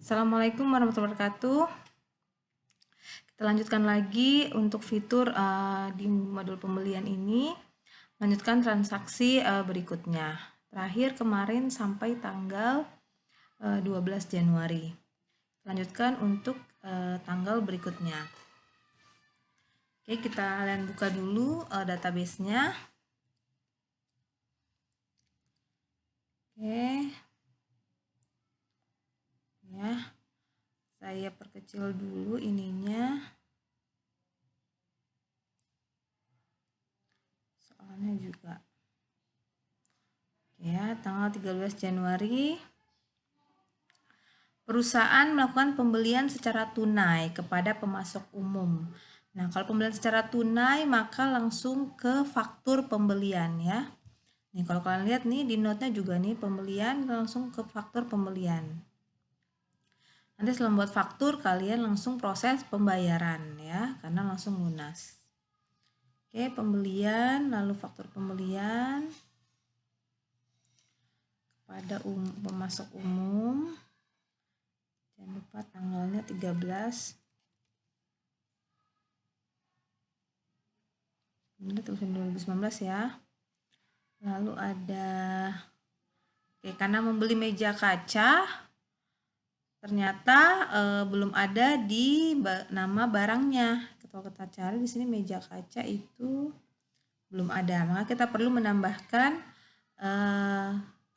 Assalamualaikum warahmatullahi wabarakatuh. Kita lanjutkan lagi untuk fitur di modul pembelian ini. Lanjutkan transaksi berikutnya. Terakhir kemarin sampai tanggal 12 Januari. Lanjutkan untuk tanggal berikutnya. Oke, kalian buka dulu database-nya. Oke. Ya. Saya perkecil dulu ininya. Soalnya juga. Oke ya, tanggal 13 Januari. Perusahaan melakukan pembelian secara tunai kepada pemasok umum. Nah, kalau pembelian secara tunai maka langsung ke faktur pembelian ya. Nih, kalau kalian lihat nih di note-nya juga nih pembelian langsung ke faktur pembelian. Nanti setelah membuat faktur kalian langsung proses pembayaran ya, karena langsung lunas. Oke, pembelian lalu faktur pembelian kepada pemasok umum. Jangan lupa tanggalnya 13. Ini tulisan 2019 ya. Lalu ada karena membeli meja kaca ternyata belum ada di nama barangnya. Kalau kita cari di sini meja kaca itu belum ada, maka kita perlu menambahkan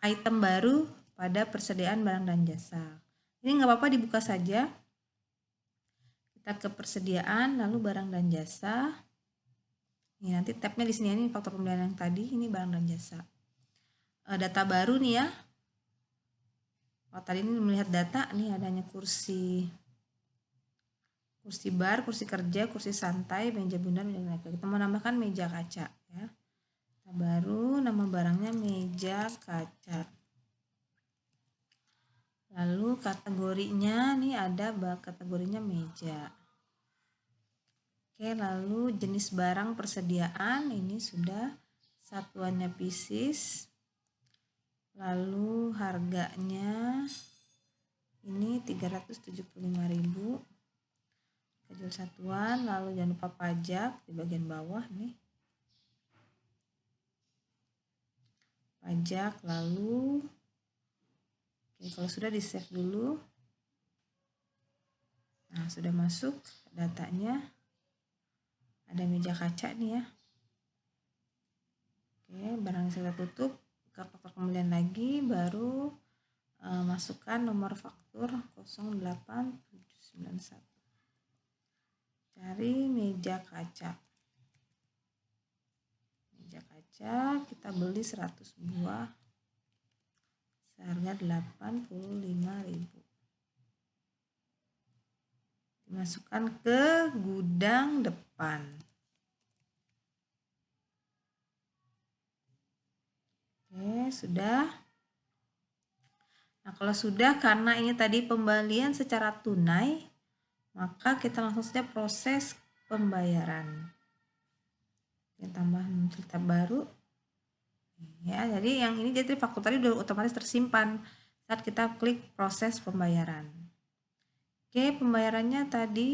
item baru pada persediaan barang dan jasa. Ini nggak apa-apa dibuka saja. Kita ke persediaan lalu barang dan jasa. Ini nanti tabnya di sini, ini faktur pembelian yang tadi, ini barang dan jasa. Data baru nih ya. Kalau tadi ini melihat data, nih adanya kursi bar, kursi kerja, kursi santai, meja bundar, meja kaca. Kita mau nambahkan meja kaca ya. Data baru, nama barangnya meja kaca. Lalu kategorinya nih ada kategorinya meja. Oke, lalu jenis barang persediaan ini sudah satuannya pieces. Lalu harganya ini 375.000. Jual satuan, lalu jangan lupa pajak di bagian bawah nih. Pajak, lalu kalau sudah di save dulu. Nah, sudah masuk datanya. Ada meja kaca nih ya. Oke, barang sudah tutup, ke faktur pembelian lagi, baru masukkan nomor faktur 08791. Cari meja kaca. Meja kaca kita beli 100 buah seharga 85.000. Dimasukkan ke gudang depan. Oke, sudah. Nah, kalau sudah, karena ini tadi pembelian secara tunai, maka kita langsung saja proses pembayaran. Kita tambah cerita baru. Ya, jadi yang ini jadi faktur tadi udah otomatis tersimpan saat kita klik proses pembayaran. Oke, pembayarannya tadi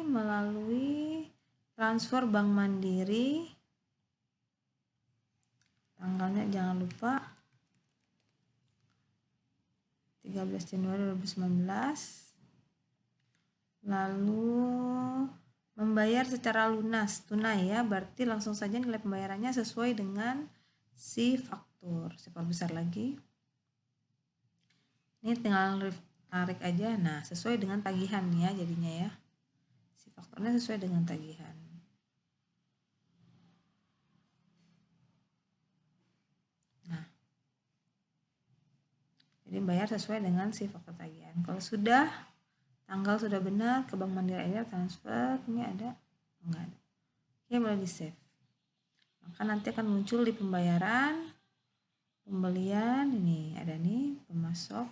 melalui transfer Bank Mandiri. Tanggalnya jangan lupa 13 Januari 2019. Lalu membayar secara lunas tunai ya, berarti langsung saja nilai pembayarannya sesuai dengan si faktur. Saya perbesar lagi. Ini tinggal tarik aja. Nah, sesuai dengan tagihan ya jadinya ya. Si fakturnya sesuai dengan tagihan. Nah, jadi bayar sesuai dengan si faktur tagihan. Kalau sudah tanggal sudah benar, ke Bank Mandiri aja transfer, ini ada? Enggak ada. Oke, boleh di save. Maka nanti akan muncul di pembayaran, pembelian, ini ada nih pemasok.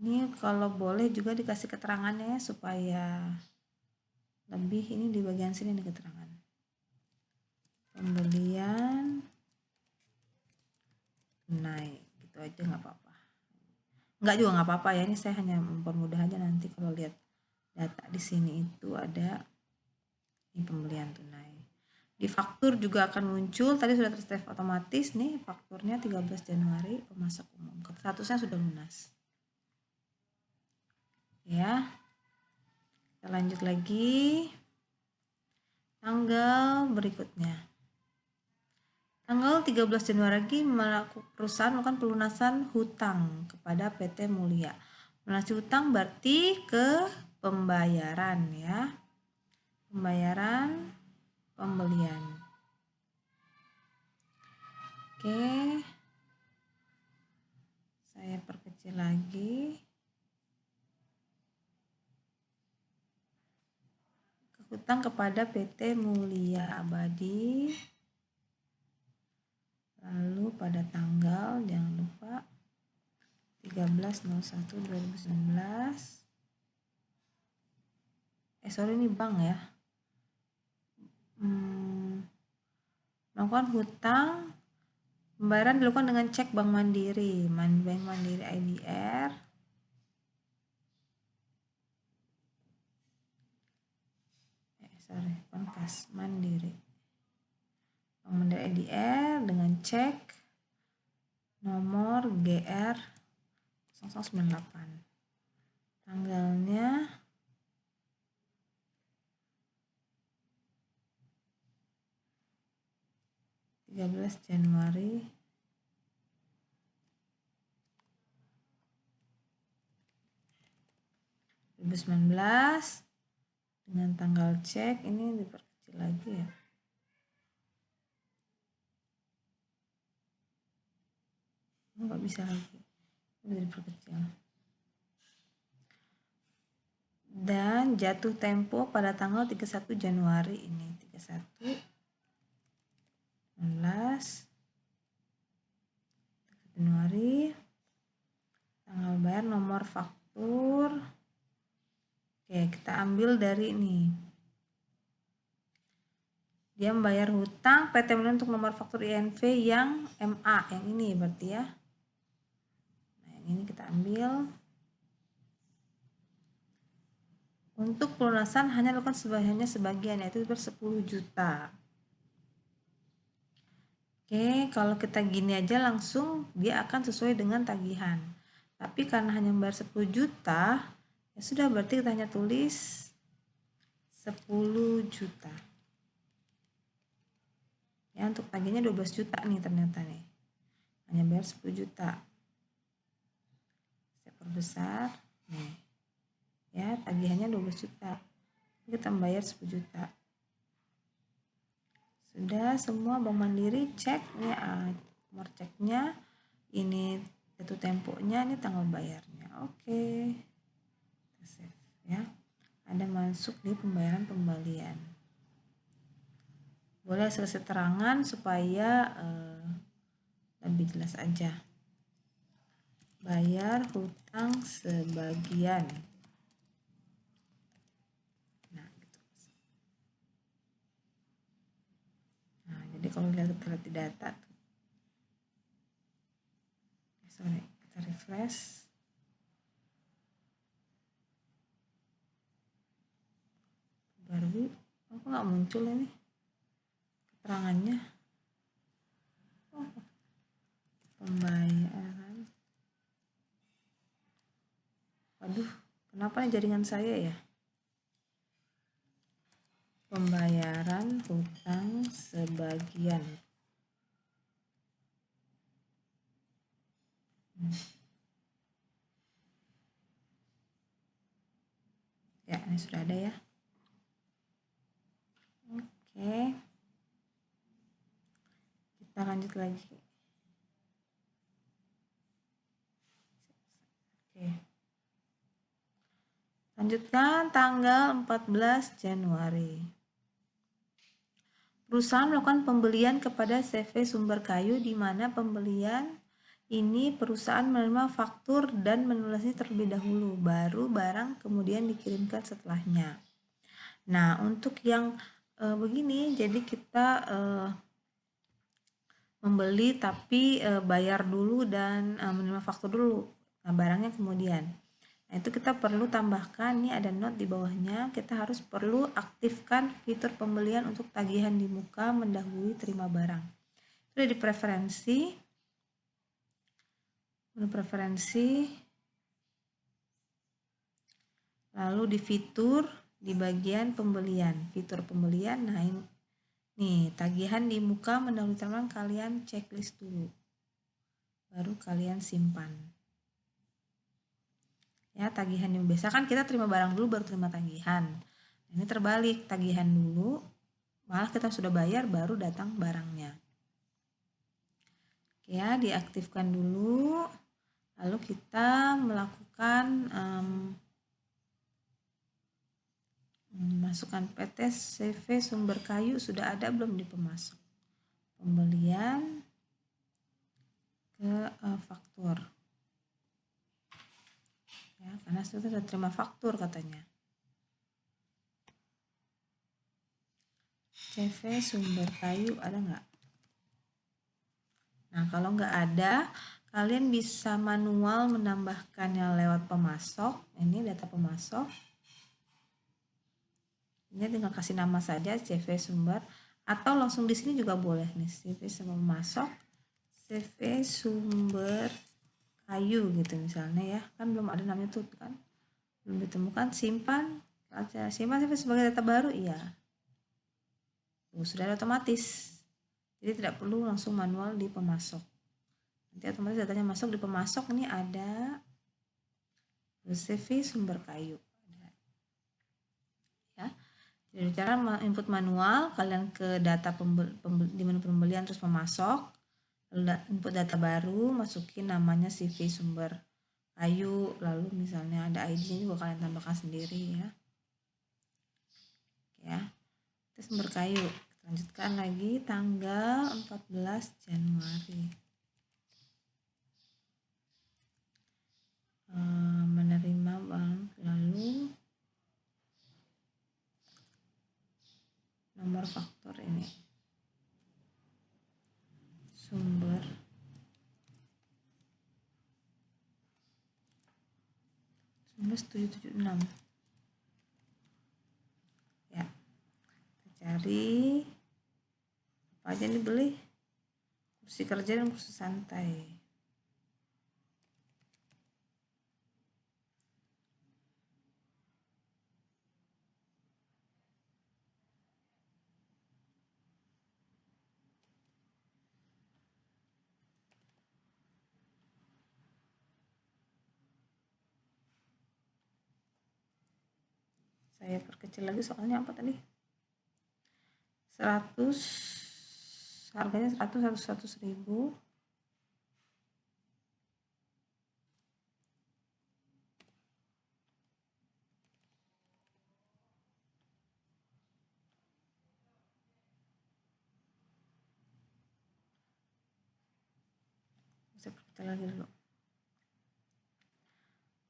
Ini kalau boleh juga dikasih keterangannya ya, supaya lebih, ini di bagian sini nih keterangan. Pembelian naik, gitu aja nggak apa-apa. Enggak juga nggak apa-apa ya, ini saya hanya mempermudah aja. Nanti kalau lihat data di sini itu ada ini pembelian tunai. Di faktur juga akan muncul, tadi sudah tersave otomatis nih fakturnya 13 Januari pemasok umum. Statusnya sudah lunas. Ya. Kita lanjut lagi. Tanggal berikutnya. Tanggal 13 Januari lagi perusahaan melakukan pelunasan hutang kepada PT Mulia. Melunasi hutang berarti ke pembayaran ya. Pembayaran pembelian. Oke. Saya perkecil lagi. Hutang kepada PT Mulia Abadi. Lalu pada tanggal jangan lupa 13/01/2019. Sorry ini bank ya. Melakukan hutang, pembayaran dilakukan dengan cek Bank Mandiri, Bank Mandiri IDR. Kas Mandiri. Bank Mandiri IDR dengan cek nomor GR 0098. Tanggalnya 13 Januari 2019 dengan tanggal cek ini diperkecil lagi ya. Nggak bisa lagi, ini diperkecil. Dan jatuh tempo pada tanggal 31 Januari ini, 31/19 Januari. Tanggal bayar, nomor faktur. Oke, kita ambil dari ini. Dia membayar hutang PT Mulia untuk nomor faktur INV yang MA, yang ini berarti ya. Nah, yang ini kita ambil. Untuk pelunasan hanya lakukan sebagian, yaitu 10 juta. Oke, kalau kita gini aja langsung dia akan sesuai dengan tagihan. Tapi karena hanya membayar 10 juta, ya sudah, berarti kita hanya tulis 10 juta. Ya, untuk tagihnya 12 juta nih ternyata nih. Hanya bayar 10 juta. Saya perbesar. Nih. Ya, tagihannya 12 juta. Kita membayar 10 juta. Sudah semua Bank Mandiri cek nih, nomor ceknya, ini jatuh temponya, ini tanggal bayarnya. Oke. Kita save ya. Ada masuk di pembayaran pembalian. Boleh selesai terangan supaya lebih jelas aja. Bayar hutang sebagian. Nah, gitu. Nah, jadi kalau lihat di data tuh. Sorry, kita refresh. Baru, kok nggak muncul ini keterangannya? Oh, pembayaran. Waduh, kenapa nih jaringan saya ya? Pembayaran hutang sebagian. Ya, ini sudah ada ya. Oke. Kita lanjut lagi. Oke. Lanjutkan tanggal 14 Januari. Perusahaan melakukan pembelian kepada CV Sumber Kayu, di mana pembelian ini perusahaan menerima faktur dan menulisnya terlebih dahulu, baru barang kemudian dikirimkan setelahnya. Nah, untuk yang begini, jadi kita membeli tapi bayar dulu dan menerima faktur dulu. Nah, barangnya kemudian. Nah, itu kita perlu tambahkan, ini ada note di bawahnya, kita harus perlu aktifkan fitur pembelian untuk tagihan di muka mendahului terima barang. Sudah di preferensi, lalu di fitur, di bagian pembelian, fitur pembelian. Nah, ini nih, tagihan di muka mendahului terima barang, kalian checklist dulu. Baru kalian simpan. Ya, tagihan yang biasa kan kita terima barang dulu baru terima tagihan. Ini terbalik, tagihan dulu, malah kita sudah bayar baru datang barangnya. Oke ya, diaktifkan dulu, lalu kita melakukan masukkan PT CV sumber kayu, sudah ada belum di pemasok? Pembelian ke faktur. Ya, karena sudah terima faktur katanya. CV sumber kayu ada nggak? Nah, kalau nggak ada, kalian bisa manual menambahkannya lewat pemasok. Ini data pemasok. Ini tinggal kasih nama saja CV sumber, atau langsung di sini juga boleh nih, CV sumber pemasok, CV sumber kayu gitu misalnya ya, kan belum ada namanya tuh kan, belum ditemukan, simpan CV sebagai data baru, iya, tuh, sudah ada otomatis, jadi tidak perlu langsung manual di pemasok, nanti otomatis datanya masuk di pemasok. Ini ada CV sumber kayu ya. Jadi cara input manual, kalian ke data di menu pembelian terus pemasok, input data baru, masukin namanya CV sumber kayu, lalu misalnya ada ID-nya juga kalian tambahkan sendiri ya. Ya, itu sumber kayu. Lanjutkan lagi tanggal 14 Januari. Menerima lalu nomor faktur ini. Sumber 776 ya, kita cari apa aja nih beli, kursi kerja dan kursi santai. Saya perkecil lagi soalnya apa tadi, 100, harganya 100.000. Saya perkecil lagi dulu.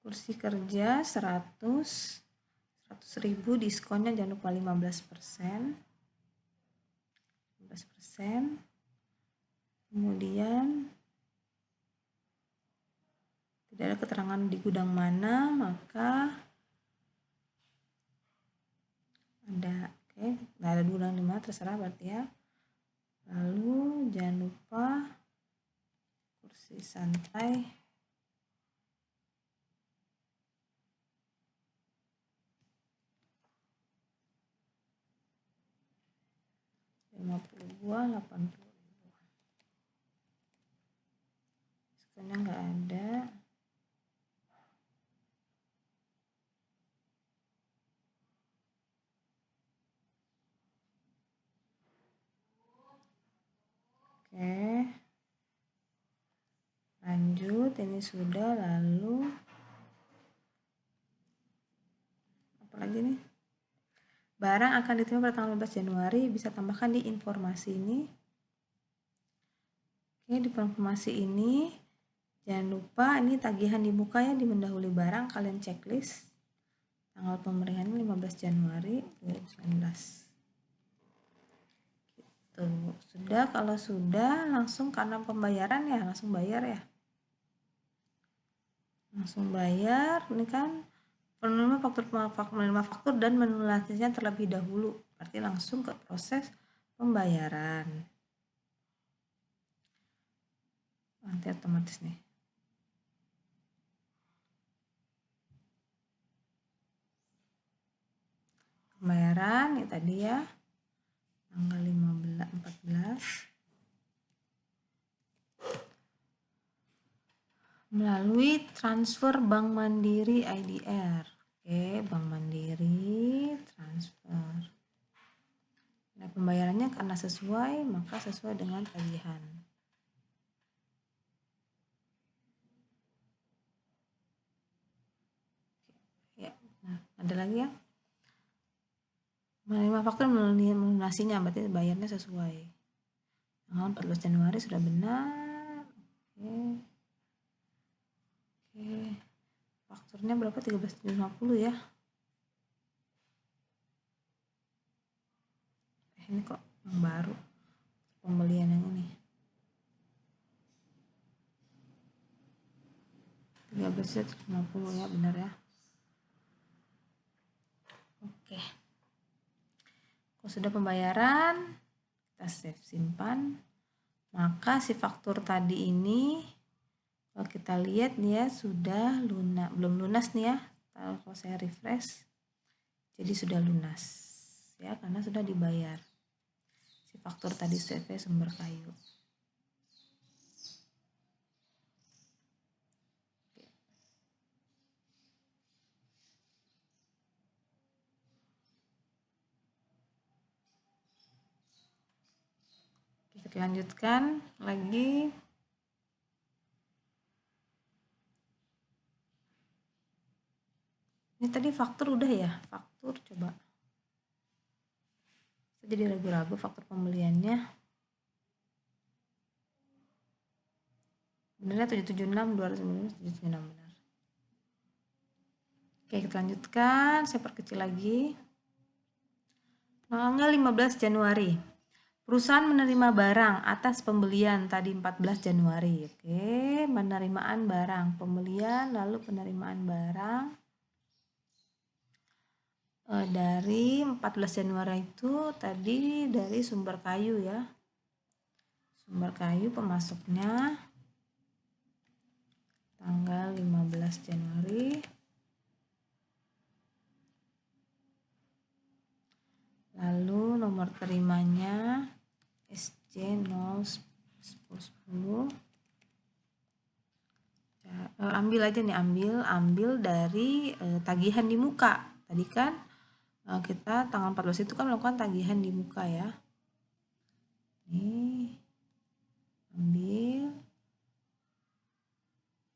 Kursi kerja 100.000, diskonnya jangan lupa 15%. Kemudian tidak ada keterangan di gudang mana, maka ada, oke, nggak ada gudang di mana, terserah berarti ya. Lalu jangan lupa kursi santai 50 buah 80.000. Sekarang nggak ada. Oke, lanjut, ini sudah. Lalu apa lagi nih, barang akan diterima pada tanggal 15 Januari, bisa tambahkan di informasi ini. Oke, di informasi ini jangan lupa ini tagihan di muka ya, di mendahului barang, kalian checklist. Tanggal pemberian 15 Januari 2019. Gitu. Sudah, kalau sudah langsung karena pembayaran ya, langsung bayar ya. Langsung bayar. Ini kan penerima faktur dan melunasinya terlebih dahulu. Berarti langsung ke proses pembayaran. Nanti otomatis nih. Pembayaran ya tadi ya. Tanggal 14 melalui transfer Bank Mandiri IDR. Oke, Bank Mandiri transfer. Nah, pembayarannya karena sesuai, maka sesuai dengan tagihan. Ya, nah, ada lagi ya? Menerima faktur melunasinya, berarti bayarnya sesuai. Tanggal 14 Januari sudah benar. Oke. Oke, fakturnya berapa? 13.750 ya. Ini kok yang baru pembelian yang ini 13.750 ya, benar ya. Oke, kalau sudah pembayaran kita save, simpan. Maka si faktur tadi ini kalau kita lihat nih ya, sudah lunas, belum lunas nih ya. Kalau saya refresh, jadi sudah lunas ya, karena sudah dibayar. Si faktur tadi CV Sumber Kayu. Kita lanjutkan lagi. Ini tadi faktur udah ya, faktur coba. Saya jadi ragu-ragu faktur pembeliannya. Benernya 776, 776 benar. Oke, kita lanjutkan. Saya perkecil lagi. Tanggal 15 Januari. Perusahaan menerima barang atas pembelian tadi 14 Januari. Oke, penerimaan barang, pembelian lalu penerimaan barang. Dari 14 Januari itu tadi dari Sumber Kayu ya. Sumber Kayu pemasoknya tanggal 15 Januari. Lalu nomor terimanya SC 01010. Ambil aja nih, ambil dari tagihan di muka. Tadi kan kita tanggal 14 itu kan melakukan tagihan di muka ya. Nih, ambil.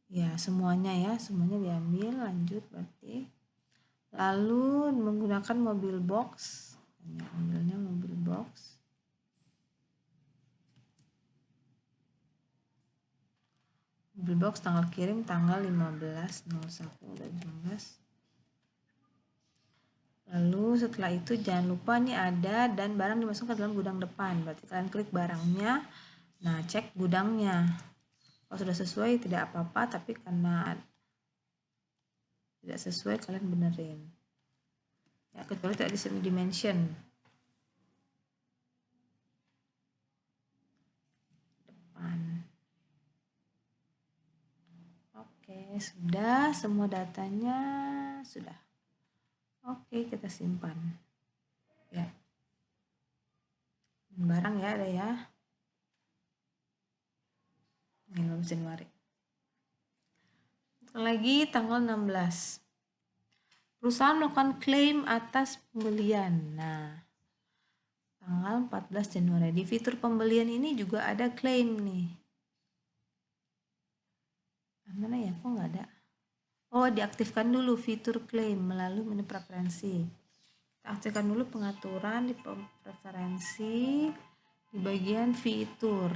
Ya, semuanya ya, semuanya diambil, lanjut berarti. Lalu menggunakan mobil box. Ambilnya mobil box. Mobil box tanggal kirim tanggal 15/01/2019. Lalu setelah itu jangan lupa nih ada dan barang dimasukkan ke dalam gudang depan. Berarti kalian klik barangnya. Nah, cek gudangnya. Kalau sudah sesuai tidak apa-apa, tapi karena tidak sesuai kalian benerin. Ya, kecuali tidak dimention. Depan. Oke, sudah semua datanya sudah. Oke, kita simpan. Ya. Barang ya ada ya. 15 Januari. Lagi tanggal 16. Perusahaan melakukan klaim atas pembelian. Nah, tanggal 14 Januari. Di fitur pembelian ini juga ada klaim nih. Mana ya? Kok nggak ada? Oh, diaktifkan dulu fitur klaim melalui menu preferensi. Kita aktifkan dulu pengaturan di preferensi di bagian fitur.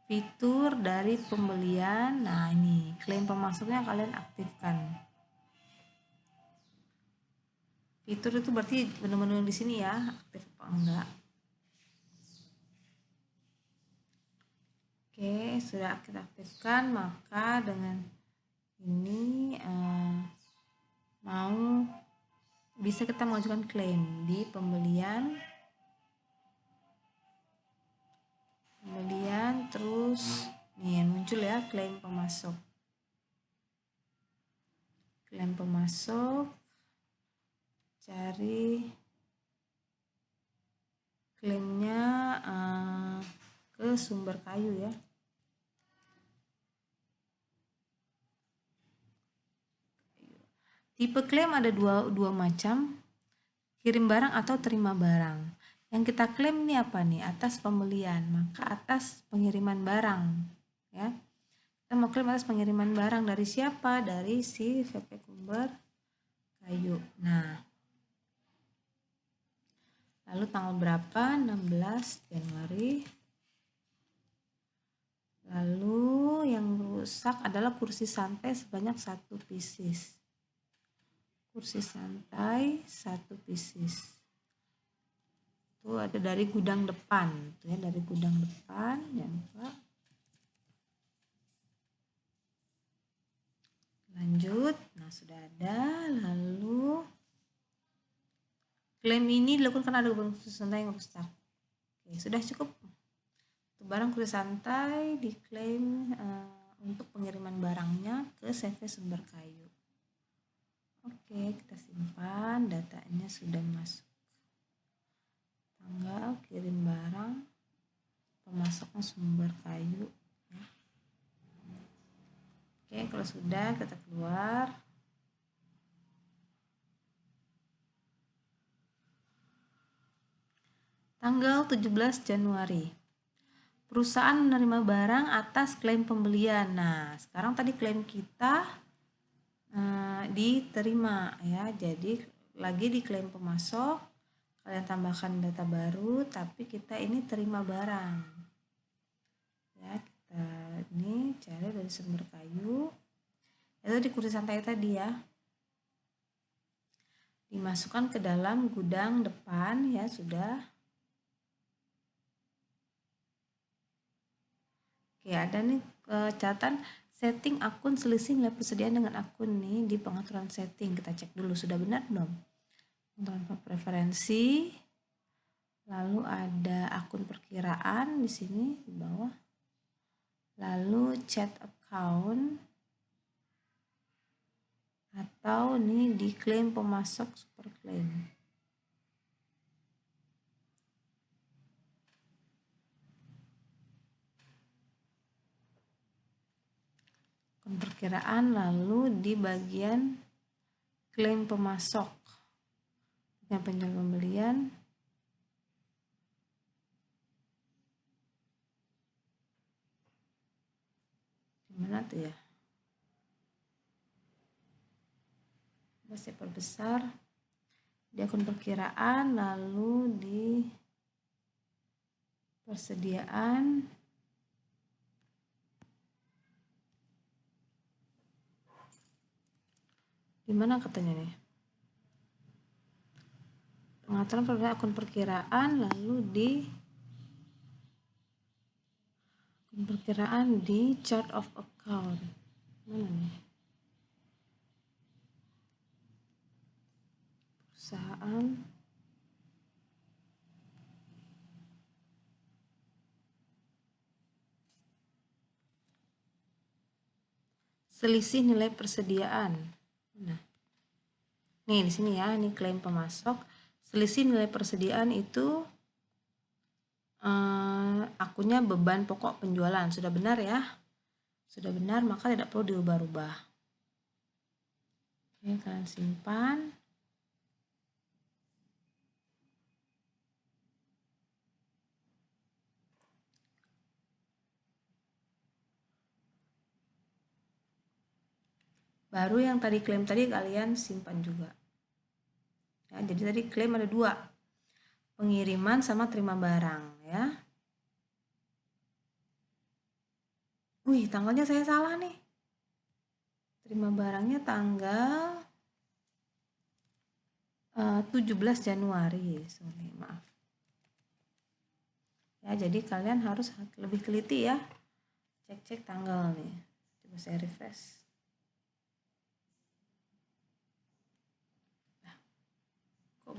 Fitur dari pembelian. Nah, ini klaim pemasoknya kalian aktifkan. Fitur itu berarti menu-menu di sini ya, aktif apa enggak. Oke, sudah kita aktifkan, maka dengan bisa kita mengajukan klaim di pembelian, terus nih muncul ya klaim pemasok. Klaim pemasok, cari klaimnya ke sumber kayu ya. Tipe klaim ada dua macam, kirim barang atau terima barang. Yang kita klaim ini apa nih? Atas pembelian, maka atas pengiriman barang ya. Kita mau klaim atas pengiriman barang dari siapa? Dari si VP Sumber Kayu. Nah, lalu tanggal berapa? 16 Januari. Lalu yang rusak adalah kursi santai sebanyak 1 pieces. Kursi santai 1 pieces. Itu ada dari gudang depan, ya, dari gudang depan, jangan lupa. Lanjut, nah sudah ada. Lalu klaim ini dilakukan karena ada kursi santai yang rusak. Oke, sudah cukup. Untuk barang kursi santai diklaim untuk pengiriman barangnya ke CV Sumber Kayu. Oke, kita simpan, datanya sudah masuk. Tanggal kirim barang, pemasoknya Sumber Kayu. Ya. Oke, kalau sudah kita keluar. Tanggal 17 Januari. Perusahaan menerima barang atas klaim pembelian. Nah, sekarang tadi klaim kita diterima ya. Jadi lagi di klaim pemasok. Kalian tambahkan data baru, tapi kita ini terima barang. Ya, kita ini cari dari Sumber Kayu. Itu di kursi santai tadi ya. Dimasukkan ke dalam gudang depan ya, sudah. Oke, ada nih catatan setting akun selisih nilai persediaan dengan akun nih di pengaturan setting. Kita cek dulu sudah benar belum. Tanpa preferensi, lalu ada akun perkiraan di sini di bawah, lalu chat account, atau nih di klaim pemasok super claim. Akun perkiraan, lalu di bagian klaim pemasok yang penjual pembelian. Mana tuh ya? Saya perbesar di akun perkiraan, lalu di persediaan, di mana katanya nih? Pengaturan pada akun perkiraan, lalu di akun perkiraan di chart of account. Mana nih? Perusahaan. Selisih nilai persediaan. Nah, nih di sini ya, ini klaim pemasok. Selisih nilai persediaan itu akunnya beban pokok penjualan. Sudah benar ya? Sudah benar, maka tidak perlu diubah-ubah. Oke, kalian simpan. Baru yang tadi klaim tadi kalian simpan juga. Ya, jadi tadi klaim ada 2. Pengiriman sama terima barang ya. Wih, tanggalnya saya salah nih. Terima barangnya tanggal 17 Januari. Sorry, maaf. Ya, jadi kalian harus lebih teliti ya. Cek-cek tanggal nih. Coba saya refresh.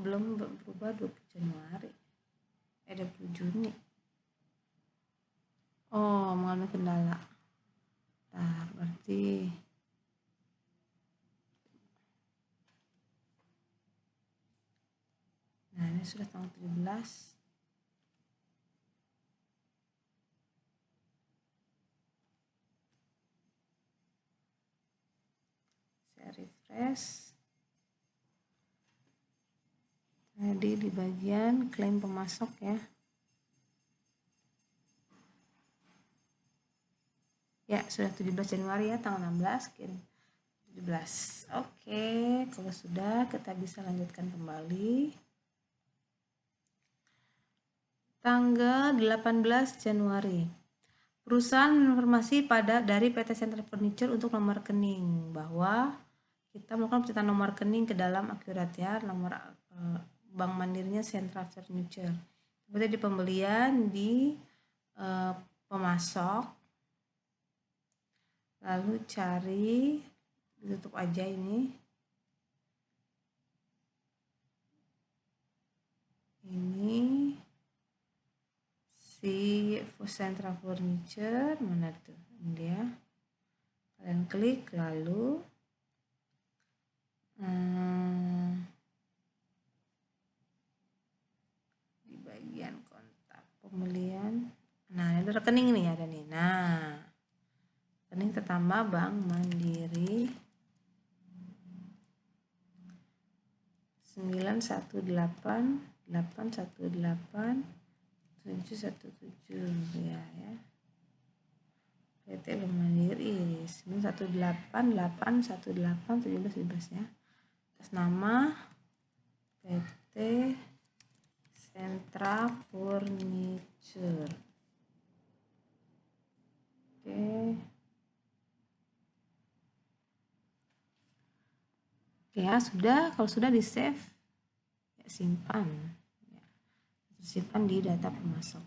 belum berubah 20 Januari. 20 Juni. Oh, mengalami kendala. Nah, berarti nah ini sudah tanggal 17. Saya refresh. Tadi di bagian klaim pemasok ya. Ya, sudah 17 Januari ya, tanggal 16 kirim 17. Oke, kalau sudah kita bisa lanjutkan kembali. Tanggal 18 Januari. Perusahaan informasi dari PT Central Furniture untuk nomor rekening bahwa kita melakukan pencetakan nomor rekening ke dalam akurat ya, nomor Bank Mandirinya Central Furniture. Seperti di pembelian, di pemasok, lalu cari, ditutup aja ini. Ini si Central Furniture, mana tuh dia? Kalian klik lalu di bagian kontak pembelian. Nah, ada rekening nih, ada nih. Nah, rekening pertama Bank Mandiri 918-818-717 ya. PT Bank Mandiri 918-818-1717 ya. Atas nama PT Central Furniture. Oke. Ya, sudah. Kalau sudah di save, ya, simpan. Ya, simpan di data pemasok.